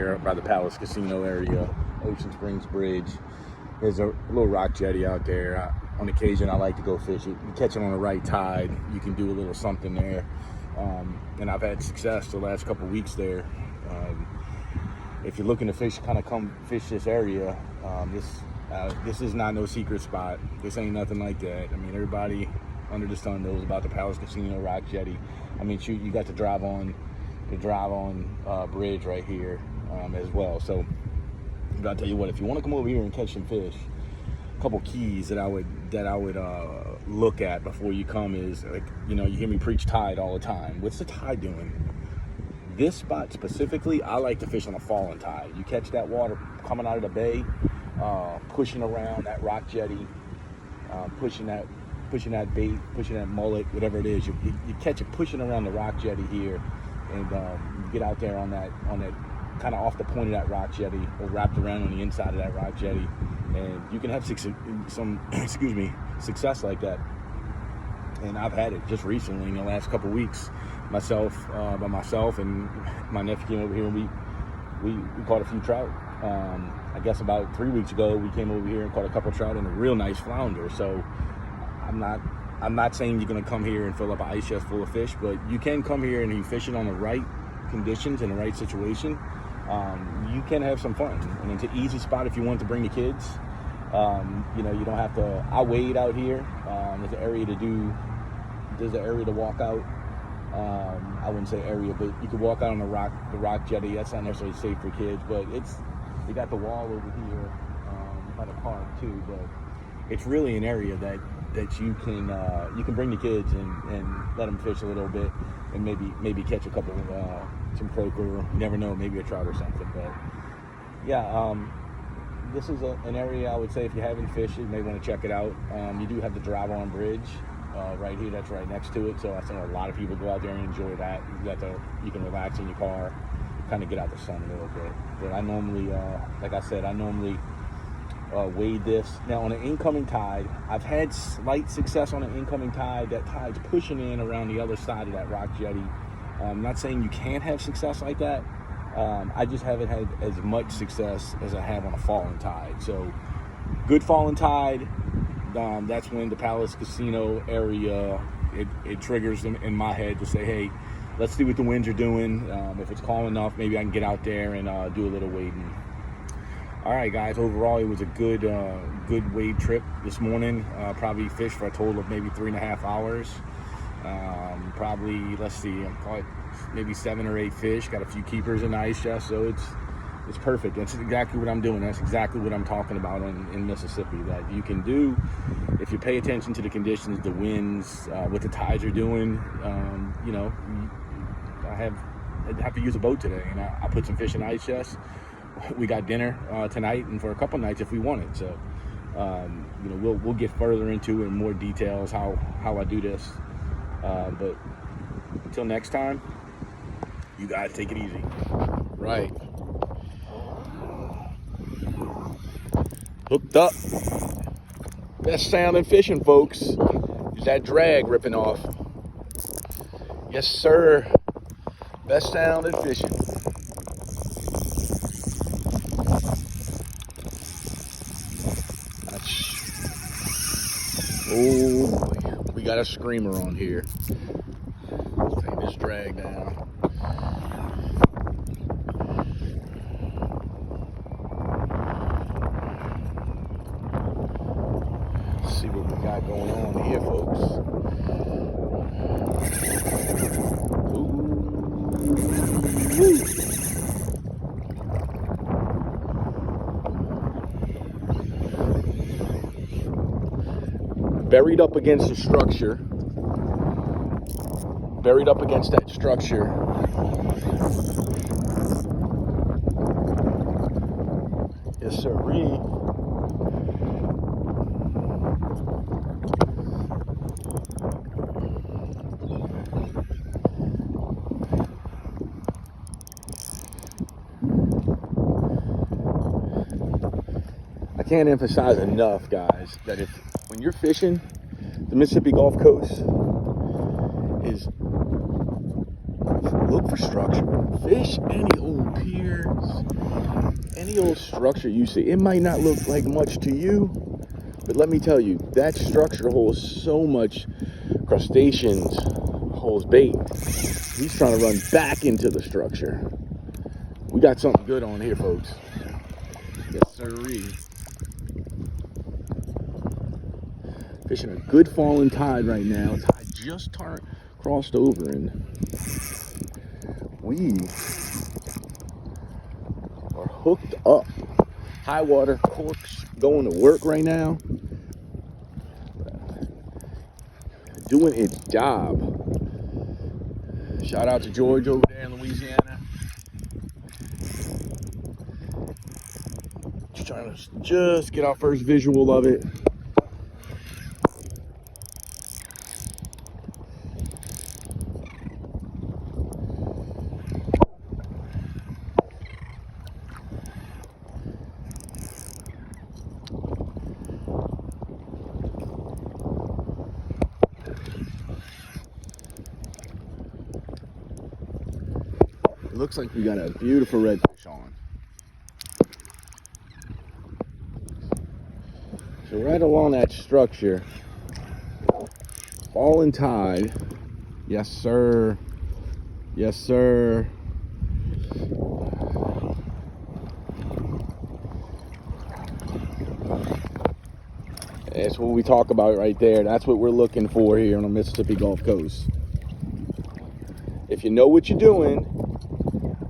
here by the Palace Casino area, Ocean Springs Bridge. There's a little rock jetty out there. On occasion, I like to go fish it. You catch it on the right tide, you can do a little something there. And I've had success the last couple weeks there. If you're looking to fish, kind of come fish this area, this is not no secret spot. This ain't nothing like that. I mean, everybody under the sun knows about the Palace Casino rock jetty. I mean, shoot, you got the drive on bridge right here as well. So I gotta tell you what, if you want to come over here and catch some fish, a couple keys that I would look at before you come is, like, you know, you hear me preach tide all the time. What's the tide doing? This spot specifically, I like to fish on a falling tide. You catch that water coming out of the bay, pushing around that rock jetty, pushing that bait, pushing that mullet, whatever it is. You catch it pushing around the rock jetty here, and you get out there on that kind of off the point of that rock jetty, or wrapped around on the inside of that rock jetty, and you can have some success like that. And I've had it just recently in the last couple weeks. By myself and my nephew came over here, and we caught a few trout. I guess about 3 weeks ago, we came over here and caught a couple trout and a real nice flounder. So I'm not saying you're gonna come here and fill up an ice chest full of fish, but you can come here and you fish it on the right conditions in the right situation. You can have some fun, and it's an easy spot if you want to bring the kids. You know, you don't have to. I wade out here. There's an area to walk out. I wouldn't say area, but you could walk out on the rock jetty. That's not necessarily safe for kids, but you got the wall over here by the park too. But it's really an area that you can bring the kids and let them fish a little bit, and maybe catch a couple some croaker. You never know, maybe a trout or something. But yeah, this is an area I would say if you haven't fished, you may want to check it out. You do have the drive-on bridge right here, that's right next to it. So I think a lot of people go out there and enjoy that. You can relax in your car, kind of get out the sun a little bit. But I normally, like I said, wade this. Now on an incoming tide, I've had slight success on an incoming tide. That tide's pushing in around the other side of that rock jetty. I'm not saying you can't have success like that. I just haven't had as much success as I have on a falling tide. So good falling tide, that's when the Palace Casino area, it triggers in my head to say, hey, let's see what the winds are doing. If it's calm enough, maybe I can get out there and do a little wading. All right, guys, overall, it was a good wade trip this morning. Probably fished for a total of maybe 3.5 hours. Probably, let's see, I caught maybe 7 or 8 fish. Got a few keepers in the ice chest, so it's perfect. That's exactly what I'm doing. That's exactly what I'm talking about in Mississippi, that you can do if you pay attention to the conditions, the winds, what the tides are doing. You know, I have to use a boat today, and I put some fish in the ice chest. We got dinner tonight and for a couple nights if we want it. So you know, we'll get further into it in more details how I do this. But until next time, you guys take it easy. Right. Hooked up. Best sounding fishing, folks, is that drag ripping off. Yes, sir. Best sounding fishing. Oh boy, we got a screamer on here. Let's take this drag down. Let's see what we got going on here, folks. Ooh. Buried up against the structure. Buried up against that structure. Yes, sirree. I can't emphasize enough, guys, that when you're fishing, the Mississippi Gulf Coast is Look for structure. Fish any old piers, any old structure you see. It might not look like much to you, but let me tell you, that structure holds so much. Crustaceans holds bait. He's trying to run back into the structure. We got something good on here, folks. Yes, sirree. Fishing a good falling tide right now. Tide just crossed over, and we are hooked up. High water corks going to work right now. Doing its job. Shout out to George over there in Louisiana. Just trying to get our first visual of it. Looks like we got a beautiful redfish on. So right along that structure, falling tide. Yes, sir. Yes, sir. That's what we talk about right there. That's what we're looking for here on the Mississippi Gulf Coast. If you know what you're doing,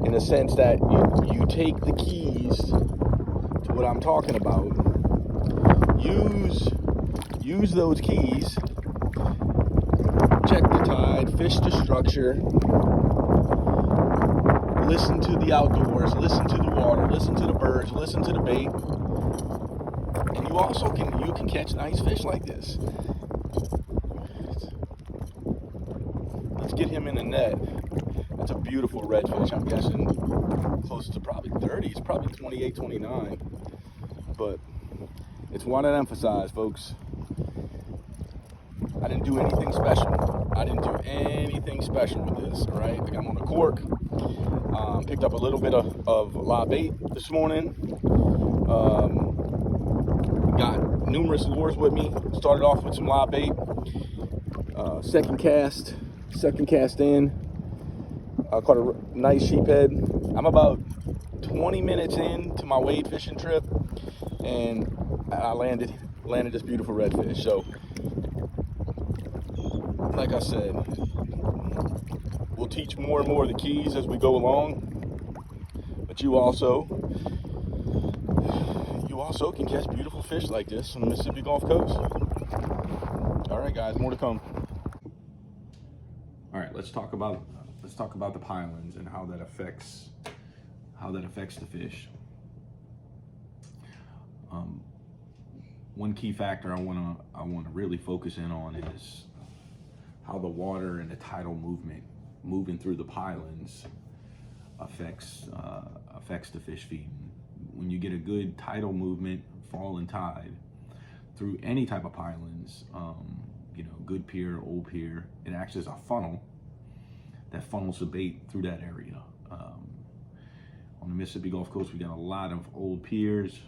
in the sense that you take the keys to what I'm talking about, use those keys, check the tide, fish the structure, listen to the outdoors, listen to the water, listen to the birds, listen to the bait, and you can catch nice fish like this. Let's get him in the net. That's a beautiful redfish. I'm guessing close to probably 30. It's probably 28, 29. But it's one to emphasize, folks. I didn't do anything special. I didn't do anything special with this, all right? I got him on a cork. Picked up a little bit of live bait this morning. Got numerous lures with me. Started off with some live bait. Second cast in. I caught a nice sheephead. I'm about 20 minutes into my wade fishing trip, and I landed this beautiful redfish. So, like I said, we'll teach more and more of the keys as we go along. But you also can catch beautiful fish like this on the Mississippi Gulf Coast. All right, guys, more to come. All right, let's talk about the pilings and how that affects the fish. One key factor I wanna really focus in on is how the water and the tidal movement moving through the pilings affects the fish feeding. When you get a good tidal movement, fall and tide through any type of pilings, good pier, old pier, it acts as a funnel that funnels the bait through that area. On the Mississippi Gulf Coast, we got a lot of old piers,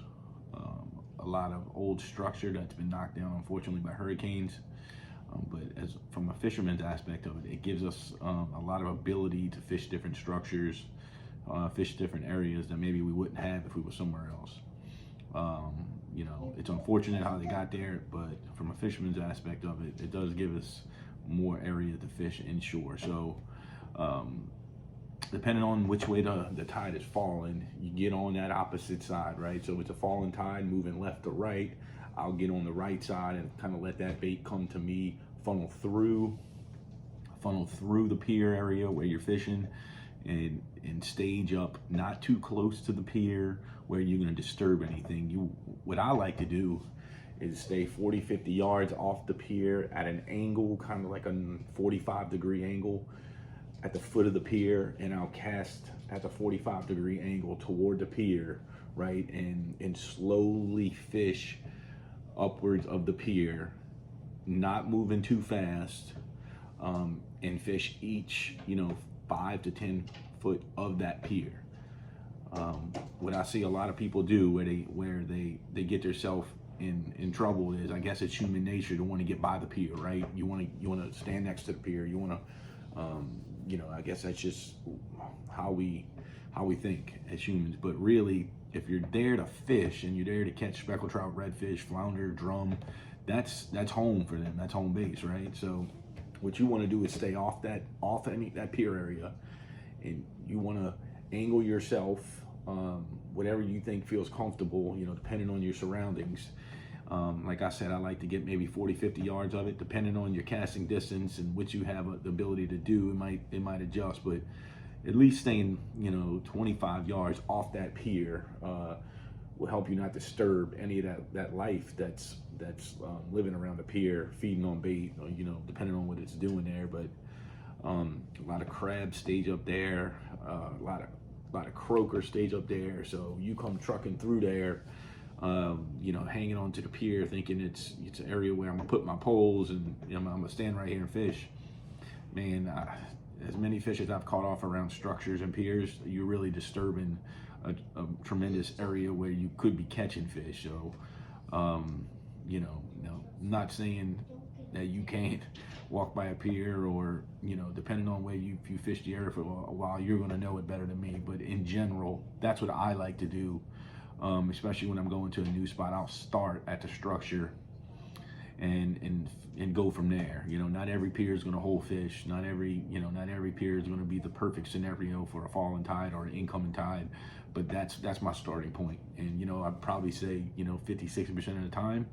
a lot of old structure that's been knocked down, unfortunately, by hurricanes. But from a fisherman's aspect of it, it gives us a lot of ability to fish different structures, fish different areas that maybe we wouldn't have if we were somewhere else. It's unfortunate how they got there, but from a fisherman's aspect of it, it does give us more area to fish inshore. So depending on which way the tide is falling, you get on that opposite side, right? So it's a falling tide moving left to right. I'll get on the right side and kind of let that bait come to me, funnel through the pier area where you're fishing, and stage up not too close to the pier where you're going to disturb anything. What I like to do is stay 40, 50 yards off the pier at an angle, kind of like a 45-degree angle at the foot of the pier, and I'll cast at the 45-degree angle toward the pier, right, and slowly fish upwards of the pier, not moving too fast, and fish each 5 to 10 foot of that pier. What I see a lot of people do where they get themselves in trouble is, I guess it's human nature to want to get by the pier, right? You want to stand next to the pier. You want to, I guess that's just how we think as humans. But really, if you're there to fish and you're there to catch speckled trout, redfish, flounder, drum, that's home for them. That's home base, right? So what you want to do is stay off that pier area, and you want to angle yourself whatever you think feels comfortable, depending on your surroundings. Like I said, I like to get maybe 40-50 yards of it, depending on your casting distance and what you have the ability to do. It might adjust, but at least staying 25 yards off that pier will help you not disturb any of that life that's living around the pier, feeding on bait, depending on what it's doing there. But a lot of crabs stage up there, a lot of croaker stage up there. So you come trucking through there, hanging onto the pier, thinking it's an area where I'm gonna put my poles and I'm gonna stand right here and fish. Man, as many fish as I've caught off around structures and piers, you're really disturbing a tremendous area where you could be catching fish. So, I'm not saying that you can't walk by a pier, or depending on where you fished the area for a while, you're going to know it better than me. But in general, that's what I like to do, especially when I'm going to a new spot. I'll start at the structure and go from there. Not every pier is going to hold fish. Not every pier is going to be the perfect scenario for a falling tide or an incoming tide, but that's my starting point. And I'd probably say 50-60% of the time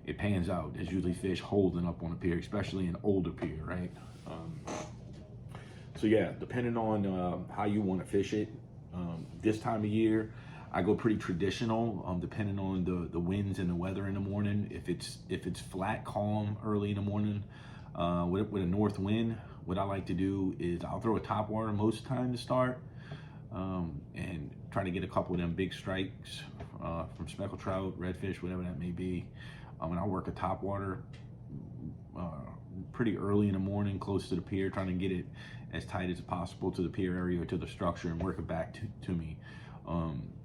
it pans out. There's usually fish holding up on a pier, especially an older pier, right? So yeah, depending on how you want to fish it, this time of year I go pretty traditional, depending on the winds and the weather in the morning. If it's flat, calm early in the morning, with a north wind, what I like to do is I'll throw a top water most of the time to start, and try to get a couple of them big strikes from speckled trout, redfish, whatever that may be. And I'll work a top water pretty early in the morning, close to the pier, trying to get it as tight as possible to the pier area or to the structure, and work it back to me.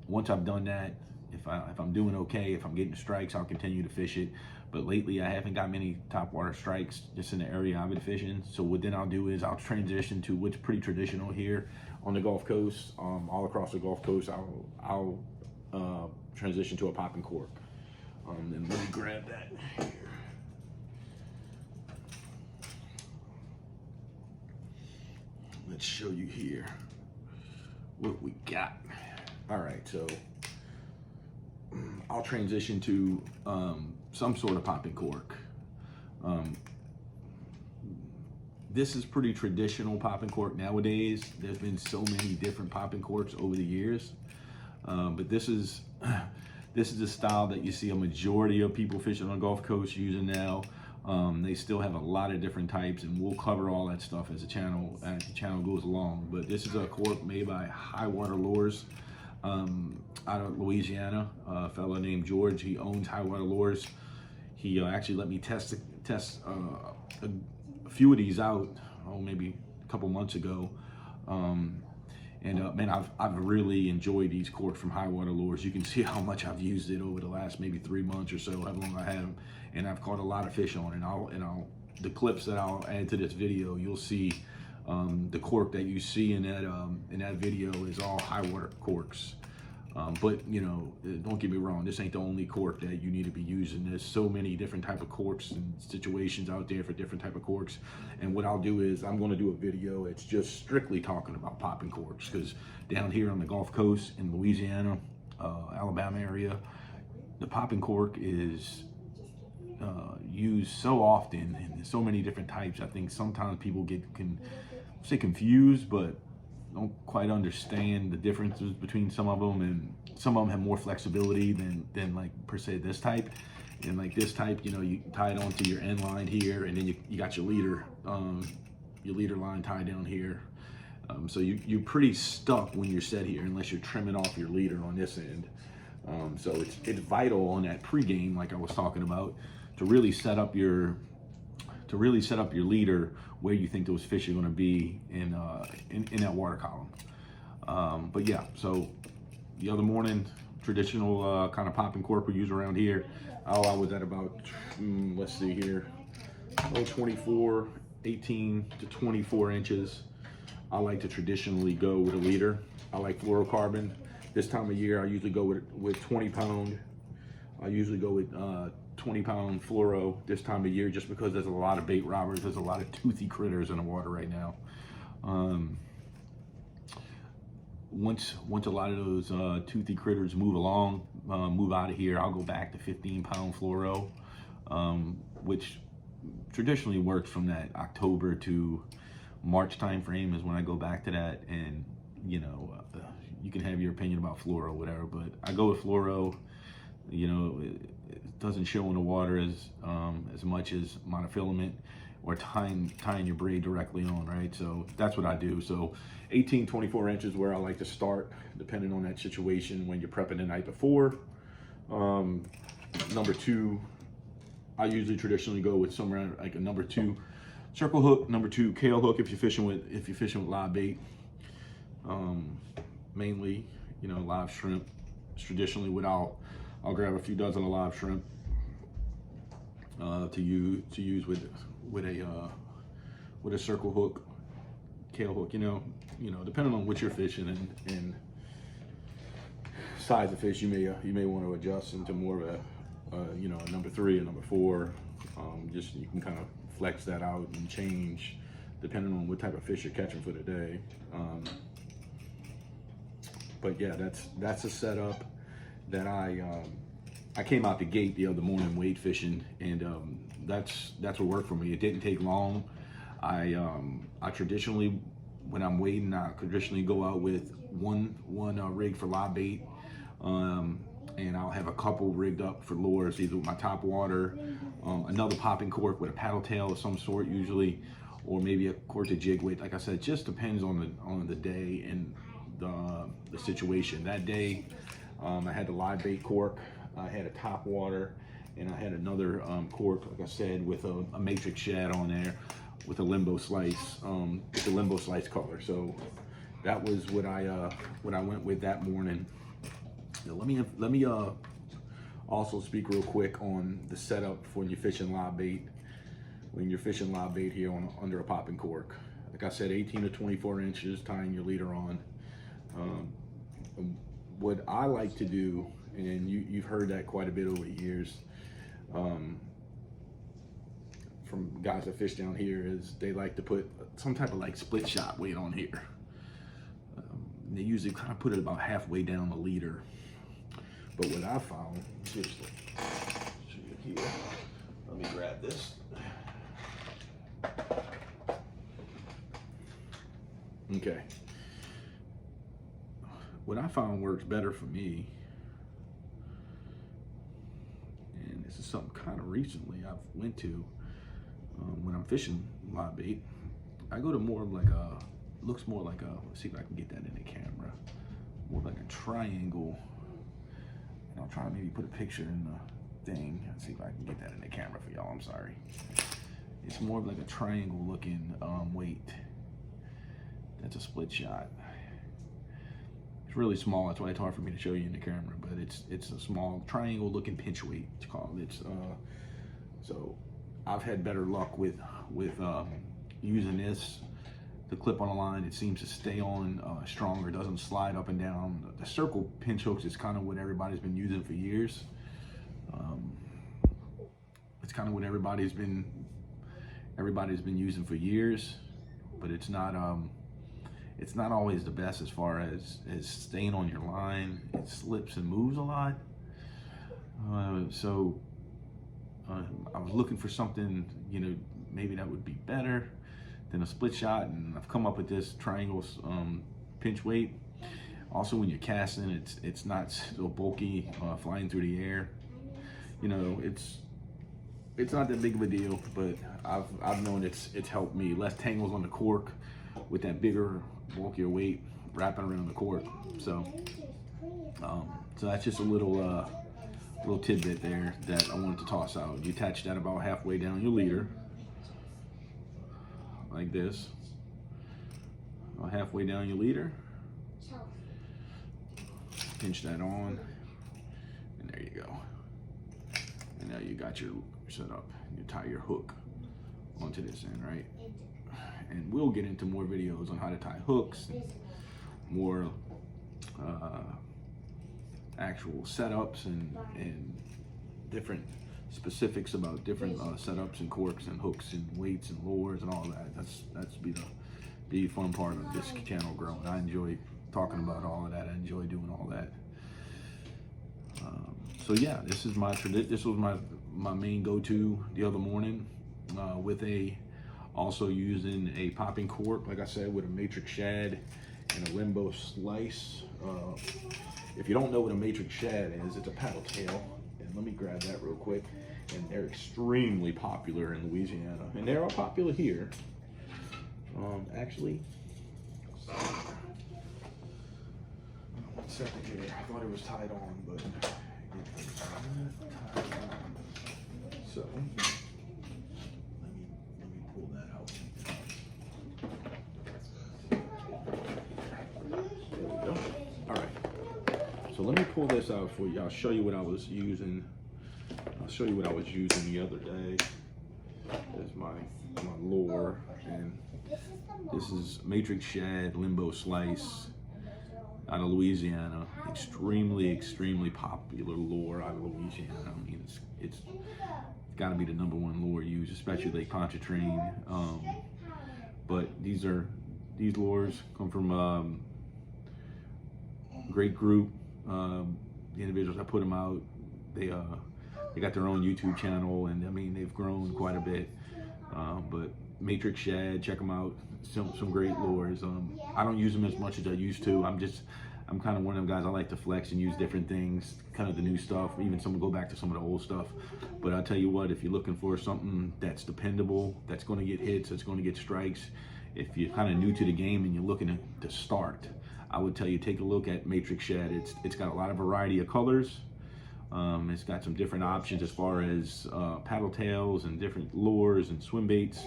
Once I've done that, if I'm doing okay, if I'm getting strikes, I'll continue to fish it. But lately I haven't got many top water strikes just in the area I've been fishing. So what then I'll do is I'll transition to what's pretty traditional here on the Gulf Coast. All across the Gulf Coast, I'll transition to a popping cork. And let me grab that here. Let's show you here what we got. All right, so I'll transition to some sort of popping cork. This is pretty traditional popping cork nowadays. There's been so many different popping corks over the years, but this is the style that you see a majority of people fishing on the Gulf Coast using now. They still have a lot of different types, and we'll cover all that stuff as the channel goes along. But this is a cork made by High Water Lures out of Louisiana. A fellow named George, he owns High Water Lures. He actually let me test a few of these out, maybe a couple months ago. Man, I've really enjoyed these corks from High Water Lures. You can see how much I've used it over the last maybe 3 months or so, how long I have them, and I've caught a lot of fish on it. The clips that I'll add to this video, you'll see the cork that you see in that video is all high water corks. But don't get me wrong, this ain't the only cork that you need to be using. There's so many different type of corks and situations out there for different type of corks. And what I'll do is I'm going to do a video it's just strictly talking about popping corks, because down here on the Gulf Coast in Louisiana, Alabama area, the popping cork is used so often and so many different types. I think sometimes people can say confused, but don't quite understand the differences between some of them, and some of them have more flexibility than like per se this type. And like this type, you tie it onto your end line here, and then you got your leader line tied down here. So you're pretty stuck when you're set here unless you're trimming off your leader on this end. So it's vital on that pregame, like I was talking about, to really set up your really set up your leader where you think those fish are going to be in that water column. But yeah, so the other morning, traditional kind of popping cork we use around here. Oh, I was at about, let's see here, 24, 18 to 24 inches. I like to traditionally go with a leader. I like fluorocarbon. This time of year, I usually go with 20 pound. I usually go with 20 pound fluoro this time of year, just because there's a lot of bait robbers. There's a lot of toothy critters in the water right now. Once a lot of those toothy critters move along, move out of here, I'll go back to 15 pound fluoro, which traditionally works from that October to March time frame is when I go back to that. And you know, you can have your opinion about fluoro or whatever, but I go with fluoro. You know, it doesn't show in the water as much as monofilament or tying your braid directly on, right? So that's what I do. So 18, 24 inches where I like to start, depending on that situation when you're prepping the night before. Number two, I usually traditionally go with somewhere like a number 2 circle hook, number 2 kale hook if you're fishing with live bait. Mainly, you know, live shrimp. Traditionally, I'll grab a few dozen of live shrimp to use with a circle hook, kale hook. You know, depending on what you're fishing and size of fish, you may want to adjust into more of a number 3 or number 4. Just you can kind of flex that out and change depending on what type of fish you're catching for the day. But yeah, that's a setup that I came out the gate the other morning wade fishing, and that's what worked for me. It didn't take long. I traditionally, when I'm wading, I traditionally go out with one rig for live bait, and I'll have a couple rigged up for lures, either with my top water, another popping cork with a paddle tail of some sort usually, or maybe a cork to jig weight. Like I said, it just depends on the day and the situation. That day, I had the live bait cork, I had a top water, and I had another cork, like I said, with a matrix shad on there with a limbo slice, with the limbo slice color. So that was what I went with that morning. Now, let me also speak real quick on the setup for when you're fishing live bait. When you're fishing live bait here under a popping cork, like I said, 18 to 24 inches, tying your leader on. What I like to do, and you've heard that quite a bit over the years from guys that fish down here, is they like to put some type of like split shot weight on here. They usually kind of put it about halfway down the leader. But what I found, just show you here, let me grab this. Okay. What I found works better for me, and this is something kind of recently I've went to when I'm fishing live bait, I go to more of like looks more like let's see if I can get that in the camera, more like a triangle. And I'll try to maybe put a picture in the thing. Let's see if I can get that in the camera for y'all. I'm sorry. It's more of like a triangle looking weight. That's a split shot. It's really small. That's why it's hard for me to show you in the camera. But it's a small triangle looking pinch weight. It's called. So I've had better luck with using this. The clip on the line, it seems to stay on stronger, doesn't slide up and down. The circle pinch hooks is kind of what everybody's been using for years. It's kind of what everybody's been using for years, but it's not always the best as far as staying on your line. It slips and moves a lot. So I was looking for something, maybe that would be better than a split shot, and I've come up with this triangle pinch weight. Also, when you're casting, it's not so bulky, flying through the air. It's not that big of a deal, but I've known it's helped me. Less tangles on the cork with that bigger, bulkier weight wrapping around the cork. So that's just a little tidbit there that I wanted to toss out. You attach that about halfway down your leader. like this. Halfway down your leader. Pinch that on, and there you go. And now you got your set up. You tie your hook onto this end, right? And we'll get into more videos on how to tie hooks, and more actual setups and different specifics about different setups and corks and hooks and weights and lures and all that. That's be the fun part of this channel growing. I enjoy talking about all of that. I enjoy doing all that. So yeah, this was my main go-to the other morning, with also using a popping cork, like I said, with a matrix shad and a limbo slice. If you don't know what a matrix shad is, it's a paddle tail. And let me grab that real quick. And they're extremely popular in Louisiana, and they're all popular here. Actually, one second here. I thought it was tied on, but it is not tied on. So let me pull that out. There we go. All right. So let me pull this out for you. I'll show you what I was using. I'll show you what I was using the other day. There's my lure, and this is matrix shad limbo slice out of Louisiana. Extremely popular lure out of Louisiana. I mean, it's got to be the #1 lure used, especially Lake Pontchartrain. But these lures come from a great group. The individuals that put them out, they got their own YouTube channel, and I mean, they've grown quite a bit. But Matrix Shad, check them out. Some great lures. I don't use them as much as I used to. I'm kind of one of them guys. I like to flex and use different things, kind of the new stuff, even go back to some of the old stuff. But I'll tell you what, if you're looking for something that's dependable, that's going to get hits, that's going to get strikes, if you're kind of new to the game and you're looking to start, I would tell you, take a look at Matrix Shad. It's got a lot of variety of colors. It's got some different options as far as paddle tails and different lures and swim baits,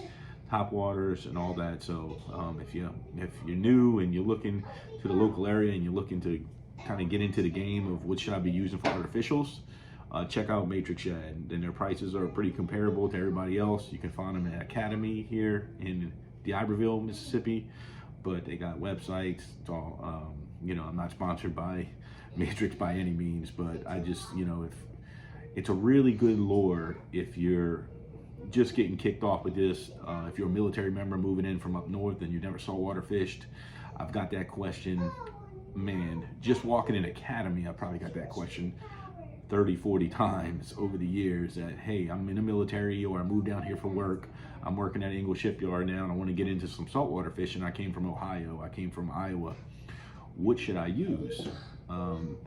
top waters, and all that. So if you're new and you're looking to the local area and you're looking to kind of get into the game of what should I be using for artificials, check out Matrix Shad. And their prices are pretty comparable to everybody else. You can find them at Academy here in D'Iberville, Mississippi, but they got websites. It's all, I'm not sponsored by Matrix by any means, but I just, if it's a really good lure if you're just getting kicked off with this. If you're a military member moving in from up north and you never saltwater fished, I've got that question, man, just walking in Academy, I probably got that question 30-40 times over the years that, hey, I'm in the military, or I moved down here for work, I'm working at Ingle Shipyard now, and I want to get into some saltwater fishing. I came from Ohio, I came from Iowa, what should I use? And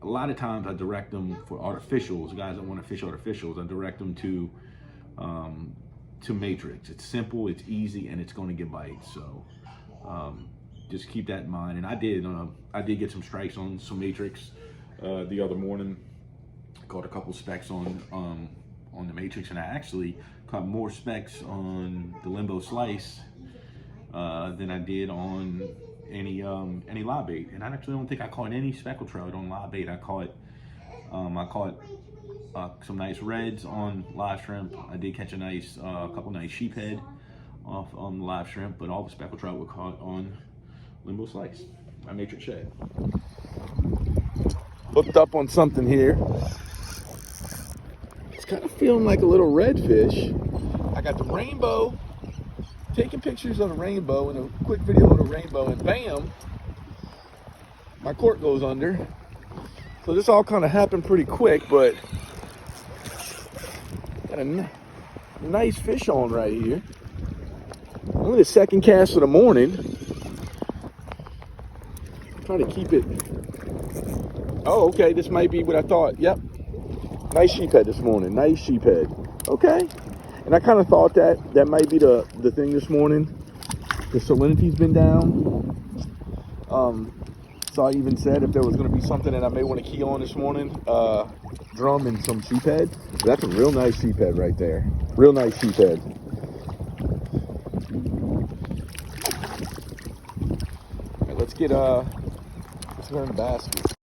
a lot of times I direct them for artificials, guys that want to fish artificials. I direct them to Matrix. It's simple, it's easy, and it's going to get bites. So just keep that in mind. And I did get some strikes on some Matrix the other morning. Caught a couple specks on the Matrix, and I actually caught more specks on the limbo slice than I did on any live bait. And I actually don't think I caught any speckled trout on live bait. I caught some nice reds on live shrimp. I did catch a couple nice sheephead off on live shrimp, but all the speckled trout were caught on limbo slice. My Matrix Shad. Hooked up on something here. It's kind of feeling like a little redfish. I got the rainbow, taking pictures of the rainbow and a quick video of the rainbow, and bam, my cork goes under. So this all kind of happened pretty quick, but got a nice fish on right here. Only the second cast of the morning. Trying to keep it. Oh, okay, this might be what I thought. Yep, nice sheephead this morning, nice sheephead. Okay. And I kind of thought that might be the thing this morning. The salinity's been down. So I even said if there was going to be something that I may want to key on this morning, drum and some sheephead. That's a real nice sheephead right there. Real nice sheephead. let's get her in the basket.